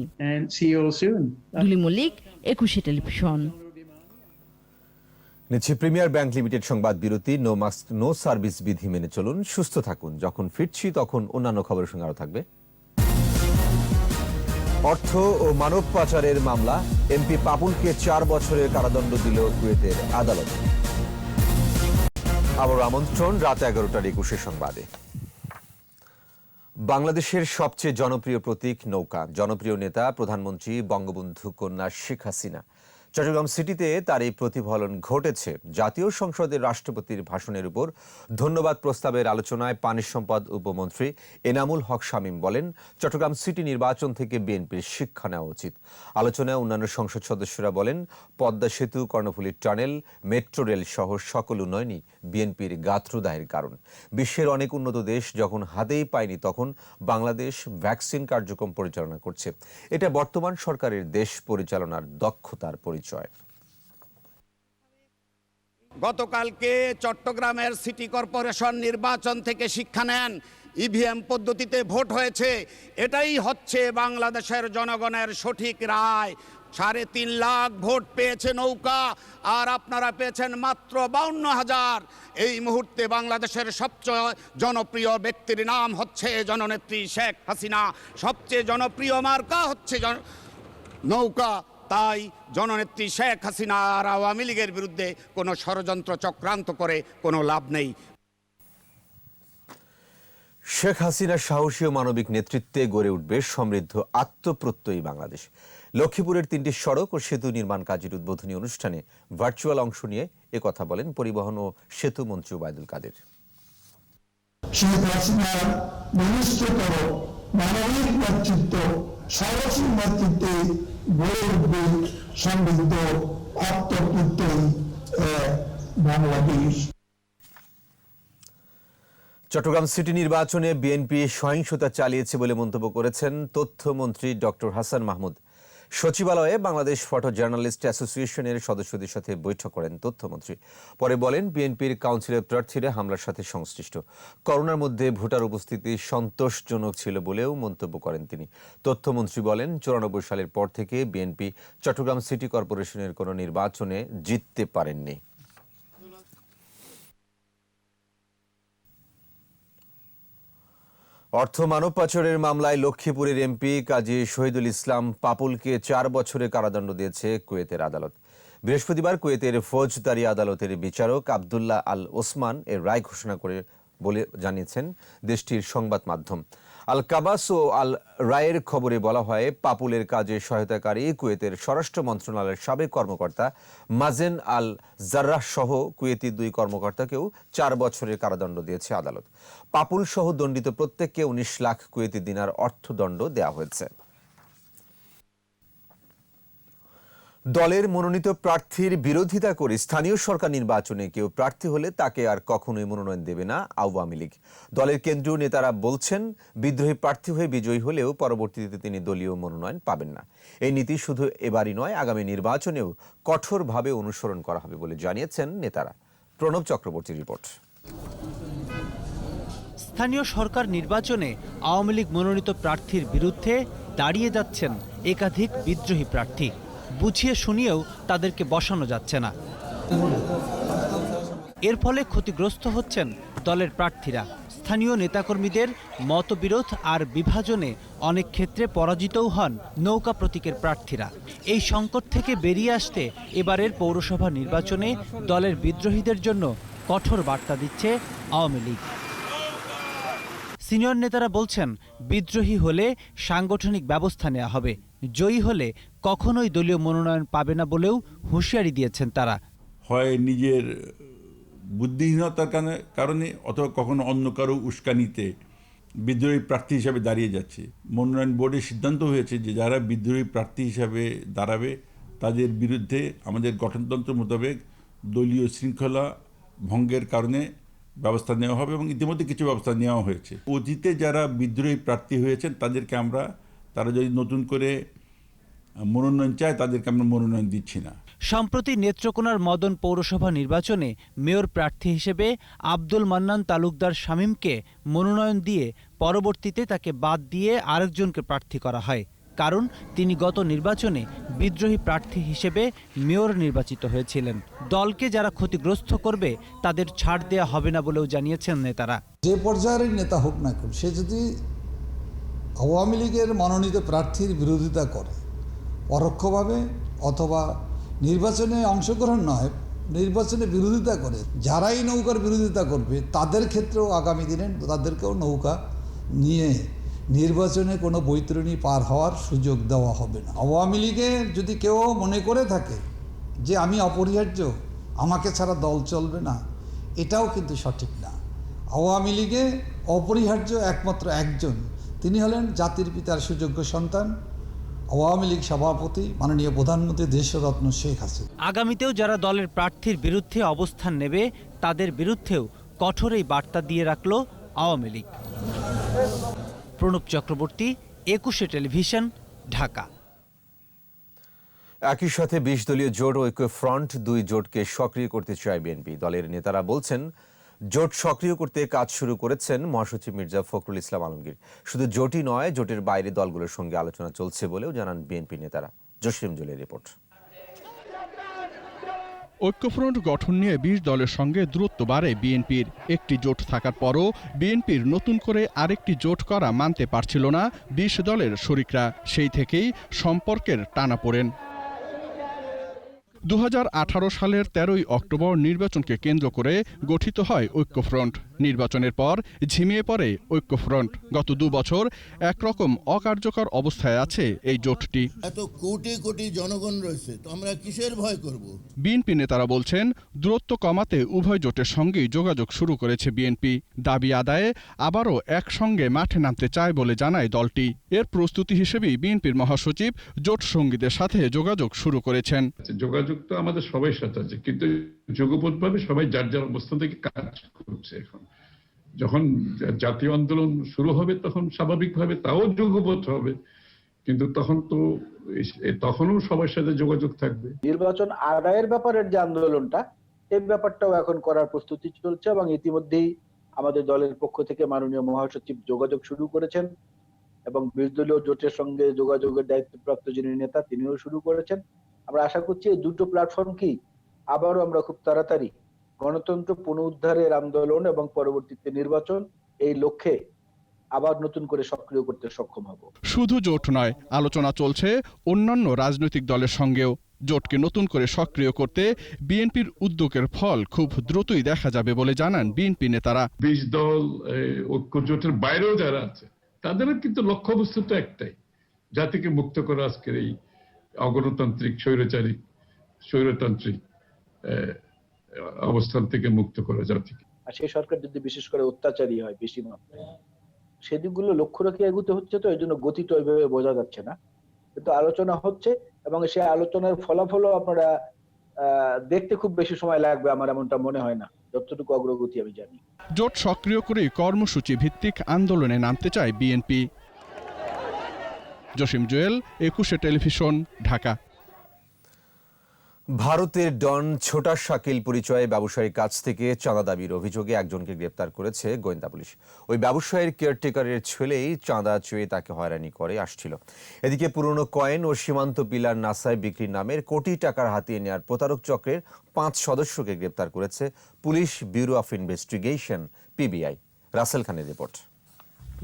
দুলি মল্লিক, একুশে টেলিভিশন। নিচ্ছে প্রিমিয়ার ব্যাংক লিমিটেড সংবাদ বিরতি। নো মাস্ক নো সার্ভিস বিধি মেনে চলুন, সুস্থ থাকুন। যখন ফিরছি তখন অন্যান্য খবরের সঙ্গে আরো থাকবে। অর্থ ও মানব পাচারের মামলা, এমপি পাপুলকে 4 বছরের কারাদণ্ড দিল কুয়েতের আদালত। আবার আমন্ত্রণ রাত 11টার 21 সংবাদে। বাংলাদেশের সবচেয়ে জনপ্রিয় প্রতীক নৌকা। জনপ্রিয় নেতা প্রধানমন্ত্রী বঙ্গবন্ধু কন্যা শেখ হাসিনা। চট্টগ্রাম সিটিতে তার এই প্রতিফলন ঘটেছে। জাতীয় সংসদের রাষ্ট্রপতির ভাষণের উপর ধন্যবাদ প্রস্তাবের আলোচনায় পানি সম্পদ উপমন্ত্রী এনামুল হক শামীম বলেন, চট্টগ্রাম সিটি নির্বাচন থেকে বিএনপির শিক্ষা নেওয়া উচিত। আলোচনায় অন্যান্য সংসদ সদস্যরা বলেন, পদ্মা সেতু, কর্ণফুলী টানেল, মেট্রো রেল সহ সকল উন্নয়নই বিএনপির গাত্রদাহের কারণ। বিশ্বের অনেক উন্নত দেশ যখন হাতেই পায়নি, তখন বাংলাদেশ ভ্যাকসিন কার্যক্রম পরিচালনা করছে। এটা বর্তমান সরকারের দেশ পরিচালনার দক্ষতার পরিচয়। গতকালকে চট্টগ্রামের সিটি কর্পোরেশন নির্বাচন থেকে শিক্ষা নেন। ইভিএম পদ্ধতিতে ভোট হয়েছে। এটাই হচ্ছে বাংলাদেশের জনগণের সঠিক রায়। 3.5 লাখ ভোট পেয়েছে নৌকা, আর আপনারা পেয়েছেন মাত্র 52,000। এই মুহূর্তে বাংলাদেশের সবচেয়ে জনপ্রিয় ব্যক্তির নাম হচ্ছে জননেত্রী শেখ হাসিনা। সবচেয়ে জনপ্রিয় মার্কা হচ্ছে নৌকা। তাই জননেত্রী শেখ হাসিনা আর আওয়ামী লীগের বিরুদ্ধে কোনো ষড়যন্ত্র চক্রান্ত করে কোনো লাভ নেই। শেখ হাসিনার সাহসী ও মানবিক নেতৃত্বে গড়ে উঠবে সমৃদ্ধ আত্মপ্রত্যয়ী বাংলাদেশ। লক্ষ্মীপুরের 3টি সড়ক ও সেতু নির্মাণ কাজের উদ্বোধনী অনুষ্ঠানে ভার্চুয়াল অংশ নিয়ে একথা বলেন পরিবহন ও সেতু মন্ত্রী ওবায়দুল কাদের। শেখ হাসিনার ঘনিষ্ঠতর মানবিক নেতৃত্ব, সাহসী নেতৃত্বে গড়ে উঠবে সমৃদ্ধ আত্মপ্রত্যয়ী বাংলাদেশ। চট্টগ্রাম সিটি নির্বাচনে বিএনপি সহিংসতা চালিয়েছে বলে মন্তব্য করেছেন তথ্যমন্ত্রী ডক্টর হাসান মাহমুদ। সচিবালয়ে বাংলাদেশ ফটো জার্নালিস্ট অ্যাসোসিয়েশনের সদস্যদের সাথে বৈঠক করেন তথ্যমন্ত্রী। পরে বলেন, বিএনপির কাউন্সিলর প্রার্থীরা হামলার সাথে সংশ্লিষ্ট। করোনার মধ্যে ভোটার উপস্থিতি সন্তোষজনক ছিল বলেও মন্তব্য করেন তিনি। তথ্যমন্ত্রী বলেন, 94 সালের পর থেকে বিএনপি চট্টগ্রাম সিটি কর্পোরেশনের কোনো নির্বাচনে জিততে পারেননি। অর্থ মানব পাচারের মামলায় লক্ষ্মীপুরের এমপি কাজী শহীদুল ইসলাম পাপুলকে 4 বছরের কারাদণ্ড দিয়েছে কুয়েতের আদালত। বৃহস্পতিবার কুয়েতের ফৌজদারি আদালতের বিচারক আবদুল্লাহ আল ওসমান এর রায় ঘোষণা করে বলে জানিয়েছেন দেশটির সংবাদ মাধ্যম। আল কাবাস ও আল রায়ের খবরে বলা হয়, পাপুলের কাজে সহায়তাকারী কুয়েতের স্বরাষ্ট্র মন্ত্রণালয়ের সাবেক কর্মকর্তা মাজেন আল জার্রাহ সহ কুয়েতি 2 কর্মকর্তাকেও 4 বছরের কারাদণ্ড দিয়েছে আদালত। পাপুল সহ দণ্ডিত প্রত্যেককে 19 লাখ কুয়েতি দিনার অর্থদণ্ড দেওয়া হয়েছে। দলের মনোনীত প্রার্থীর বিরোধিতা করে স্থানীয় সরকার নির্বাচনে কেউ প্রার্থী হলে তাকে আর কখনোই মনোনয়ন দেবে না আওয়ামী লীগ। দলের কেন্দ্রীয় নেতারা বলছেন, বিদ্রোহী প্রার্থী হয়ে বিজয়ী হলেও পরবর্তীতে তিনি দলীয় মনোনয়ন পাবেন না। এই নীতি শুধু এবারই নয়, আগামী নির্বাচনেও কঠোরভাবে অনুসরণ করা হবে বলে জানিয়েছেন নেতারা। প্রণব চক্রবর্তীর রিপোর্ট। স্থানীয় সরকার নির্বাচনে আওয়ামী লীগ মনোনীত প্রার্থীর বিরুদ্ধে দাঁড়িয়ে যাচ্ছেন একাধিক বিদ্রোহী প্রার্থী। বুঝিয়ে শুনিয়েও তাদেরকে বসানো যাচ্ছে না। এর ফলে ক্ষতিগ্রস্ত হচ্ছেন দলের প্রার্থীরা। স্থানীয় নেতাকর্মীদের মতবিরোধ আর বিভাজনে অনেক ক্ষেত্রে পরাজিতও হন নৌকা প্রতীকের প্রার্থীরা। এই সংকট থেকে বেরিয়ে আসতে এবারের পৌরসভা নির্বাচনে দলের বিদ্রোহীদের জন্য কঠোর বার্তা দিচ্ছে আওয়ামী লীগ। সিনিয়র নেতারা বলছেন, বিদ্রোহী হলে সাংগঠনিক ব্যবস্থা নেওয়া হবে, জয়ী হলে কখনোই দলীয় মনোনয়ন পাবে না বলেও হুঁশিয়ারি দিয়েছেন তারা। হয় নিজের বুদ্ধিহীনতার কারণে অথবা কখনো অন্য কারো উস্কানিতে বিদ্রোহী প্রার্থী হিসাবে দাঁড়িয়ে যাচ্ছে। মনোনয়ন বোর্ডের সিদ্ধান্ত হয়েছে যে যারা বিদ্রোহী প্রার্থী হিসাবে দাঁড়াবে তাদের বিরুদ্ধে আমাদের গঠনতন্ত্র মোতাবেক দলীয় শৃঙ্খলা ভঙ্গের কারণে ব্যবস্থা নেওয়া হবে, এবং ইতিমধ্যে কিছু ব্যবস্থা নেওয়া হয়েছে। অতীতে যারা বিদ্রোহী প্রার্থী হয়েছেন তাদেরকে তারা যদি নতুন করে মনোনয়ন চায় তাদেরকে আমরা মনোনয়ন দিচ্ছি না। সম্প্রতি নেত্রকোনার মদন পৌরসভা নির্বাচনে মেয়র প্রার্থী হিসেবে আব্দুল মান্নান তালুকদার শামীমকে মনোনয়ন দিয়ে পরবর্তীতে তাকে বাদ দিয়ে আরেকজনকে প্রার্থী করা হয়, কারণ তিনি গত নির্বাচনে বিদ্রোহী প্রার্থী হিসেবে মেয়র নির্বাচিত হয়েছিলেন। দলকে যারা ক্ষতিগ্রস্ত করবে তাদের ছাড় দেয়া হবে না বলেও জানিয়েছেন নেতারা। যে পর্যায়ের নেতা হোক না কেন, সে যদি আওয়ামী লীগের মনোনীত প্রার্থীর বিরোধিতা করে পরোক্ষভাবে অথবা নির্বাচনে অংশগ্রহণ নয়, নির্বাচনে বিরোধিতা করে, যারাই নৌকার বিরোধিতা করবে তাদের ক্ষেত্রেও আগামী দিনে তাদেরকেও নৌকা নিয়ে নির্বাচনে কোনো বৈতরণী পার হওয়ার সুযোগ দেওয়া হবে না। আওয়ামী লীগের যদি কেউ মনে করে থাকে যে আমি অপরিহার্য, আমাকে ছাড়া দল চলবে না, এটাও কিন্তু সঠিক না। আওয়ামী লীগে অপরিহার্য একমাত্র একজন, তিনি হলেন জাতির পিতার সুযোগ্য সন্তান, আওয়ামী লীগ সভাপতি মাননীয় প্রধানমন্ত্রী দেশরত্ন শেখ হাসিনা। আগামীতেও যারা দলের প্রার্থীর বিরুদ্ধে অবস্থান নেবে তাদের বিরুদ্ধেও কঠোর এই বার্তা দিয়ে রাখল আওয়ামী লীগ। প্রণব চক্রবর্তী, 21 টেলিভিশন, ঢাকা। একই সাথে 20 দলীয় জোট ঐক্য ফ্রন্ট 2 জোটকে সক্রিয় করতে চায় বিএনপি। দলের নেতারা বলছেন, জোট সক্রিয় করতে কাজ শুরু করেছেন মহাসচিব মির্জা ফখরুল ইসলাম আলমগীর। শুধু জোটই নয়, জোটের বাইরে দলগুলোর সঙ্গে আলোচনা চলছে বলেও জানান বিএনপি নেতারা। জসিম জুলের রিপোর্ট। ঐক্যফ্রন্ট গঠন নিয়ে 20 দলের সঙ্গে দূরত্ব বাড়ে বিএনপির। একটি জোট থাকার পরও বিএনপির নতুন করে আরেকটি জোট করা মানতে পারছিল না 20 দলের শরিকরা। সেই থেকেই সম্পর্কের টানাপোড়েন। 2018 সালের 13ই অক্টোবর নির্বাচনকে কেন্দ্র করে গঠিত হয় ঐক্যফ্রন্ট। নির্বাচনের পর ঝিমিয়ে পড়ে ঐক্যফ্রন্ট। গত 2 বছর একরকম অকার্যকর অবস্থায় আছে এই জোটটি। এত কোটি কোটি জনগণ রয়েছে, তো আমরা কিসের ভয় করব? বিএনপি নেতারা বলছেন, দূরত্ব কমাতে উভয় জোটের সঙ্গেই যোগাযোগ শুরু করেছে বিএনপি। দাবি আদায়ে আবারও একসঙ্গে মাঠে নামতে চায় বলে জানায় দলটি। এর প্রস্তুতি হিসেবেই বিএনপির মহাসচিব জোট সঙ্গীদের সাথে যোগাযোগ শুরু করেছেন। যোগাযোগ তো আমাদের সবাই সাথে আছে, কিন্তু যুগপৎভাবে সবাই যার যার অবস্থান থেকে কাজ করছে। এখন যখন জাতীয় আন্দোলন শুরু হবে তখন স্বাভাবিকভাবে তাও যুগপৎ হবে, কিন্তু তখনও সবার সাথে যোগাযোগ থাকবে। নির্বাচন আদায়ের ব্যাপারের যে আন্দোলনটা, এই ব্যাপারটাও এখন করার প্রস্তুতি চলছে এবং ইতিমধ্যেই আমাদের দলের পক্ষ থেকে মাননীয় মহাসচিব যোগাযোগ শুরু করেছেন এবং 20 দলীয় জোটের সঙ্গে যোগাযোগের দায়িত্বপ্রাপ্ত যিনি নেতা তিনিও শুরু করেছেন। আমরা আশা করছি এই দুটো প্ল্যাটফর্ম কি আবারও আমরা খুব তাড়াতাড়ি গণতন্ত্র পুনরুদ্ধারের আন্দোলন এবং পরবর্তীতে নির্বাচন, এই লক্ষ্যে আবার নতুন করে সক্রিয় করতে সক্ষম হব। শুধু জোট নয়, আলোচনা চলছে অন্যান্য রাজনৈতিক দলের সঙ্গেও। জোটকে নতুন করে সক্রিয় করতে বিএনপির উদ্যোগের ফল খুব দ্রুতই দেখা যাবে বলে জানান বিএনপি নেতারা। 20 দল ঐক্য জোটের বাইরেও যারা আছে তাদেরও কিন্তু লক্ষ্যবস্তু তো একটাই, জাতিকে মুক্ত করা আজকের এই অগণতান্ত্রিক স্বৈরতান্ত্রিক অবস্থান থেকে মুক্ত করা জাতিকে। আর সেই সরকার যদি বিশেষ করে অত্যাচারী হয় বেশি মাত্রায়, সেদিকগুলো লক্ষ্য রেখে এগোতে হচ্ছে, তো এই জন্য গতিটা ওইভাবে বোঝা যাচ্ছে না, কিন্তু আলোচনা হচ্ছে এবং সেই আলোচনার ফলাফলও আপনারা দেখতে খুব বেশি সময় লাগবে আমার এমনটা মনে হয় না, যতটুকু অগ্রগতি আমি জানি। জোট সক্রিয় করেই কর্মসূচি ভিত্তিক আন্দোলনে নামতে চায় বিএনপি। জসিম জুয়েল, 21 টেলিভিশন, ঢাকা। ভারতের ডন ছোটা শাকিল পরিচয়ে ব্যবসায়ীর কাছ থেকে চাঁদা দাবির অভিযোগে একজনকে গ্রেপ্তার করেছে গোয়েন্দা পুলিশ। ওই ব্যবসায়ীর কেয়ারটেকারের ছেলেই চাঁদা চেয়ে তাকে হয়রানি করে আসছিল। এদিকে পুরনো কয়েন ও সীমান্ত পিলার নাসায় বিক্রির নামের কোটি টাকার হাতিয়ে নেওয়ার প্রতারক চক্রের 5 সদস্যকে গ্রেপ্তার করেছে police bureau of investigation PBI. Rasel খানের রিপোর্ট।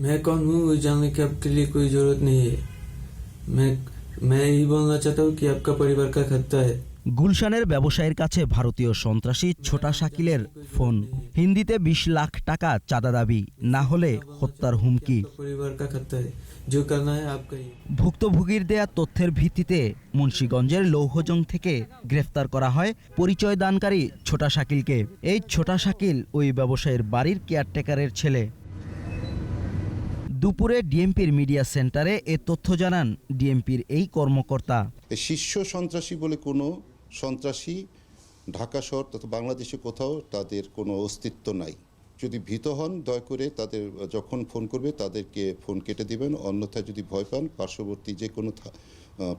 मैं कौन हूँ जानने की आपके लिए कोई जरूरत नहीं है। मैं यही बोलना चाहता हूँ कि आपका परिवार का खतरा है। গুলশানের ব্যবসায়ীর কাছে ভারতীয় সন্ত্রাসী ছোটা শাকিলের ফোন। হিন্দিতে 20 লাখ টাকা চাঁদা দাবি, না হলে হত্যার হুমকি। ভুক্তভোগীর দেয়া তথ্যের ভিত্তিতে মুন্সিগঞ্জের লৌহজং থেকে গ্রেফতার করা হয় পরিচয় দানকারী ছোটা শাকিলকে। এই ছোটা শাকিল ওই ব্যবসায়ীর বাড়ির কেয়ারটেকারের ছেলে। দুপুরে ডিএমপির মিডিয়া সেন্টারে এ তথ্য জানান ডিএমপির এই কর্মকর্তা। শীর্ষ সন্ত্রাসী বলে কোনো সন্ত্রাসী ঢাকা শহর তথা বাংলাদেশে কোথাও তাদের কোনো অস্তিত্ব নাই। যদি ভীত হন দয়া করে তাদের যখন ফোন করবে তাদেরকে ফোন কেটে দিবেন, অন্যথায় যদি ভয় পান পার্শ্ববর্তী যে কোনো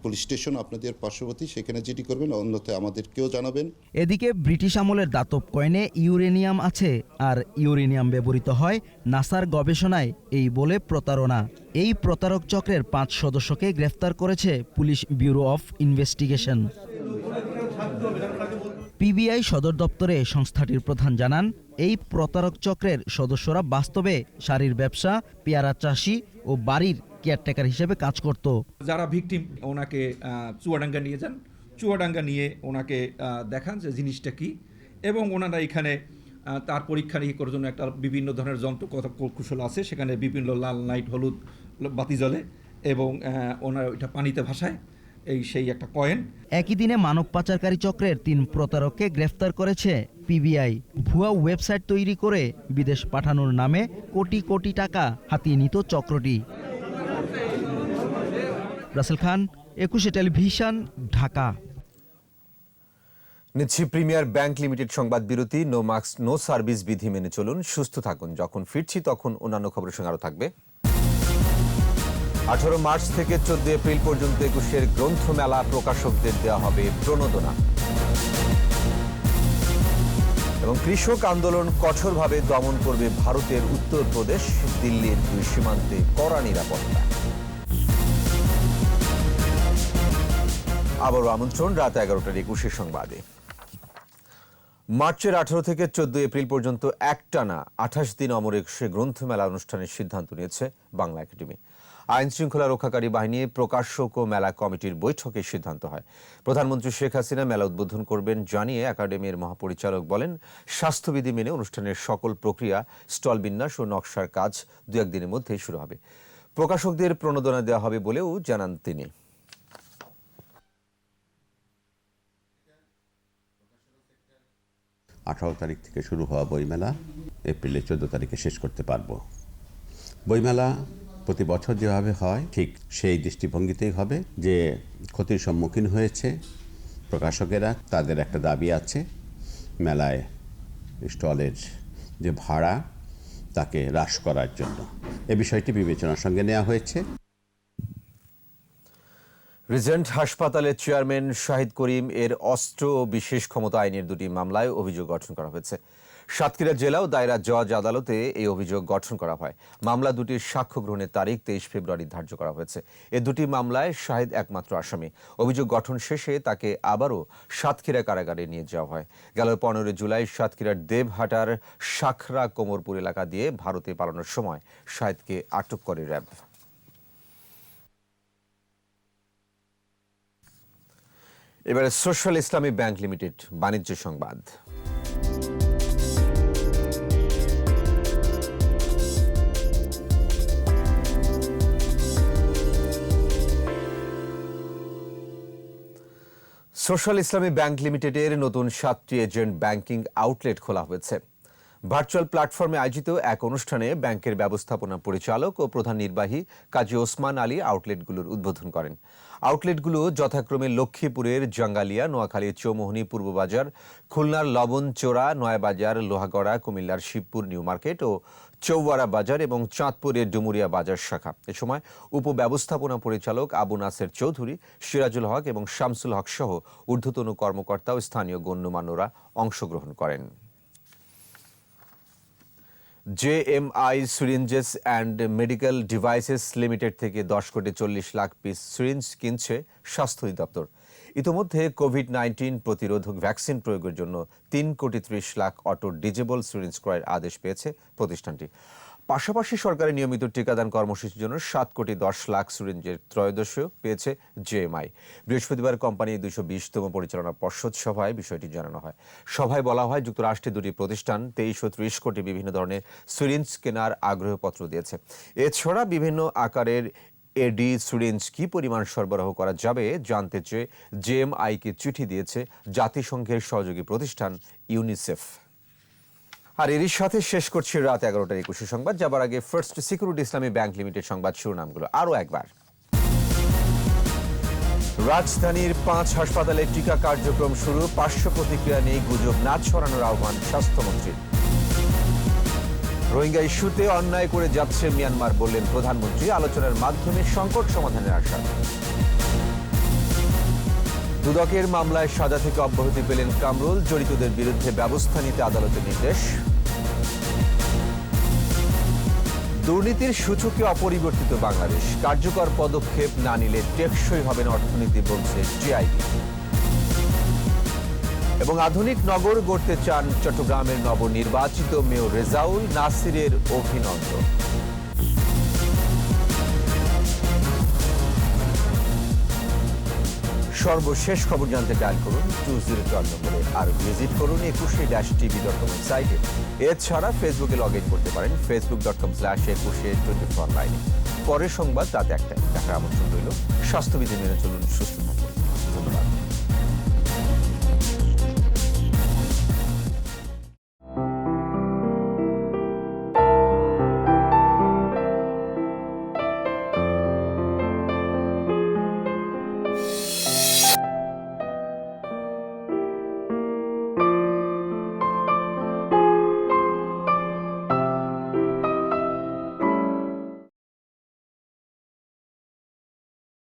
পুলিশ স্টেশন আপনাদের পার্শ্ববর্তী সেখানে জিডি করবেন, অন্যথায় আমাদেরকেও জানাবেন। এদিকে ব্রিটিশ আমলের দাতব কয়েনে ইউরেনিয়াম আছে, আর ইউরেনিয়াম ব্যবহৃত হয় নাসার গবেষণায়, এই বলে প্রতারণা। এই প্রতারক চক্রের 5 সদস্যকে গ্রেফতার করেছে police bureau of investigation. PBI সদর দপ্তরে সংস্থাটির প্রধান জানান, এই প্রতারক চক্রের সদস্যরা বাস্তবে শাড়ির ব্যবসা, পেয়ারা চাষি ও বাড়ির কেয়ারটেকার হিসেবে কাজ করত। যারা ভিকটিম ওনাকে চুয়াডাঙ্গা নিয়ে যান, চুয়াডাঙ্গা নিয়ে ওনাকে দেখান যে জিনিসটা কি, এবং ওনারা এখানে তার পরীক্ষা নিরীক্ষা করার জন্য একটা বিভিন্ন ধরনের যন্ত্র কৌশল আছে, সেখানে বিভিন্ন লাল লাইট হলুদ বাতি জ্বলে এবং ওনারা ওইটা পানিতে ভাসায়, সেই একটা কয়েন। একই দিনে মানব পাচারকারী চক্রের 3 প্রতারককে গ্রেফতার করেছে পিবিআই। ভুয়া ওয়েবসাইট তৈরি করে বিদেশ পাঠানোর নামে কোটি কোটি টাকা হাতিয়ে নিত চক্রটি। রাসেল খান, 21 টেলিভিশন, ঢাকা। নিচ্ছি প্রিমিয়ার ব্যাংক লিমিটেড সংবাদ বিরতি। নো মাস্ক নো সার্ভিস বিধি মেনে চলুন, সুস্থ থাকুন। যখন ফিরছি তখন অন্যান্য খবরের সঙ্গে আরো থাকবে। 18 মার্চ থেকে 14 এপ্রিল পর্যন্ত 21 গ্রন্থমেলা প্রকাশকদের দেওয়া হবে প্রণোদনা। এবং কৃষক আন্দোলন কঠোরভাবে দমন করবে ভারতের উত্তরপ্রদেশ, দিল্লির 2 সীমান্তে কড়া নিরাপত্তা। আবারও আমন্ত্রণ রাত 11টার 21 সংবাদে। মার্চের 18 থেকে 14 এপ্রিল পর্যন্ত একটানা 28 দিন অমর 21 গ্রন্থমেলা অনুষ্ঠানের সিদ্ধান্ত নিয়েছে বাংলা একাডেমি। আইন শৃঙ্খলা রক্ষাকারী বাহিনী, প্রকাশক ও মেলা কমিটির বৈঠকে সিদ্ধান্ত হয়। প্রধানমন্ত্রী শেখ হাসিনা মেলা উদ্বোধন করবেন জানিয়ে একাডেমির মহাপরিচালক বলেন, স্বাস্থ্যবিধি মেনে অনুষ্ঠানের সকল প্রক্রিয়া, স্টল বিন্যাস ও নকশার কাজ 2-1 দিনের মধ্যেই শুরু হবে। প্রকাশকদের প্রণোদনা দেওয়া হবে বলেও জানান তিনি। 18 তারিখ থেকে শুরু হওয়া বইমেলা এপ্রিলের 14 তারিখে শেষ করতে পারবো। বইমেলা প্রতি বছর যেভাবে হয় ঠিক সেই দৃষ্টিভঙ্গিতেই হবে যে ক্ষতির সম্মুখীন হয়েছে প্রকাশকেরা, তাদের একটা দাবি আছে মেলায় স্টলের যে ভাড়া তাকে হ্রাস করার জন্য। এ বিষয়টি বিবেচনার সঙ্গে নেওয়া হয়েছে। রিজেন্ট হাসপাতালের চেয়ারম্যান শাহিদ করিম এর অস্ত্র ও বিশেষ ক্ষমতা আইনের 2টি মামলায় অভিযোগ গঠন করা হয়েছে। সাতক্ষীরা জেলা ও দায়রা জজ আদালতে এই অভিযোগ গঠন করা হয়। মামলা দুটির সাক্ষ্য গ্রহণের তারিখ 23 ফেব্রুয়ারি ধার্য করা হয়েছে। এই 2টি মামলায় শাহিদ একমাত্র আসামি। অভিযোগ গঠন শেষে তাকে আবারও সাতক্ষীরা কারাগারে নিয়ে যাওয়া হয়। গেল 15 জুলাই সাতক্ষীরার দেবহাটার শাখরা কোমরপুর এলাকা দিয়ে ভারতে পালানোর সময় শাহিদকে আটক করে র্যাব। এবারে সোশ্যাল ইসলামী ব্যাংক লিমিটেড বাণিজ্য সংবাদ। সোশ্যাল ইসলামী ব্যাংক লিমিটেডের নতুন 7টি এজেন্ট ব্যাংকিং আউটলেট খোলা হয়েছে। ভার্চুয়াল প্ল্যাটফর্মে আয়োজিত এক অনুষ্ঠানে ব্যাংকের ব্যবস্থাপনা পরিচালক ও প্রধান নির্বাহী কাজী ওসমান আলী আউটলেটগুলোর উদ্বোধন করেন। আউটলেটগুলো যথাক্রমে লক্ষ্মীপুরের জাঙ্গালিয়া, নোয়াখালীর চৌমোহনী পূর্ববাজার, খুলনার লবণচোরা, নয়াবাজার, লোহাগড়া, কুমিল্লার শিবপুর নিউ মার্কেট ও চৌওয়ারা বাজার এবং চাঁদপুরের ডুমুরিয়া বাজার শাখা। এ সময় উপব্যবস্থাপনা পরিচালক আবু নাসের চৌধুরী, সিরাজুল হক এবং শামসুল হক সহ ঊর্ধ্বতন কর্মকর্তা ও স্থানীয় গণ্যমান্যরা অংশগ্রহণ করেন। JMI syringes and medical devices limited থেকে 10 কোটি 40 লাখ পিস সিরিঞ্জ কিনছে স্বাস্থ্য অধিদপ্তর। ইতোমধ্যে কোভিড-19 প্রতিরোধক ভ্যাকসিন প্রয়োগের জন্য 3 কোটি 30 লাখ অটো ডিজেবল সিরিঞ্জ ক্রয়ের আদেশ পেয়েছে প্রতিষ্ঠানটি। পাশাপাশি সরকারের নিয়মিত টিকাদান কর্মসূচির জন্য 7 কোটি 10 লাখ সিরিঞ্জের ত্রয়োদশীও পেয়েছে JMI। বৃহস্পতিবার কোম্পানির 220তম পরিচালনা পর্ষদ সভায় বিষয়টি জানানো হয়। সভায় বলা হয়, যুক্তরাষ্ট্রের 2টি প্রতিষ্ঠান 23 ও 30 কোটি বিভিন্ন ধরনের সিরিঞ্জ কেনার আগ্রহপত্র দিয়েছে। এছাড়া বিভিন্ন আকারের এডি সিরিঞ্জ কি পরিমাণ সরবরাহ করা যাবে জানতে চেয়ে JMI-কে চিঠি দিয়েছে জাতিসংঘের সহযোগী প্রতিষ্ঠান ইউনিসেফ। আর এরই সাথে শেষ করছি রাত 11টার 21 সংবাদ। যাবার আগে ফার্স্ট সিকিউরিটি ইসলামী ব্যাংক লিমিটেড সংবাদ শিরোনামগুলো আরও একবার। রাজধানীর 5 হাসপাতালে টিকা কার্যক্রম শুরু, পার্শ্ব প্রতিক্রিয়া নেই, গুজব না ছড়ানোর আহ্বান স্বাস্থ্যমন্ত্রীর। রোহিঙ্গা ইস্যুতে অন্যায় করে যাচ্ছে মিয়ানমার, বললেন প্রধানমন্ত্রী। আলোচনার মাধ্যমে সংকট সমাধানের আশা। দুদকের মামলায় সাজা থেকে অব্যাহতি পেলেন কামরুল, জড়িতদের বিরুদ্ধে ব্যবস্থা নিতে আদালতের নির্দেশ। দুর্নীতির সূচকে অপরিবর্তিত বাংলাদেশ, কার্যকর পদক্ষেপ না নিলে টেকসই হবে না অর্থনীতি, বলছে টিআইবি। এবং আধুনিক নগর গড়তে চান চট্টগ্রামের নবনির্বাচিত মেয়র রেজাউল, নাসিরের অভিনন্দন। সর্বশেষ খবর জানতে ডায়াল করুন 202 নম্বরে আর ভিজিট করুন 21-tv.com সাইটে। এছাড়া ফেসবুকে লগ ইন করতে পারেন facebook.com/2124 লাইনে। পরের সংবাদ রাত 1টায় দেখার আমন্ত্রণ রইল। স্বাস্থ্যবিধি মেনে চলুন, সুস্থ থাকুন।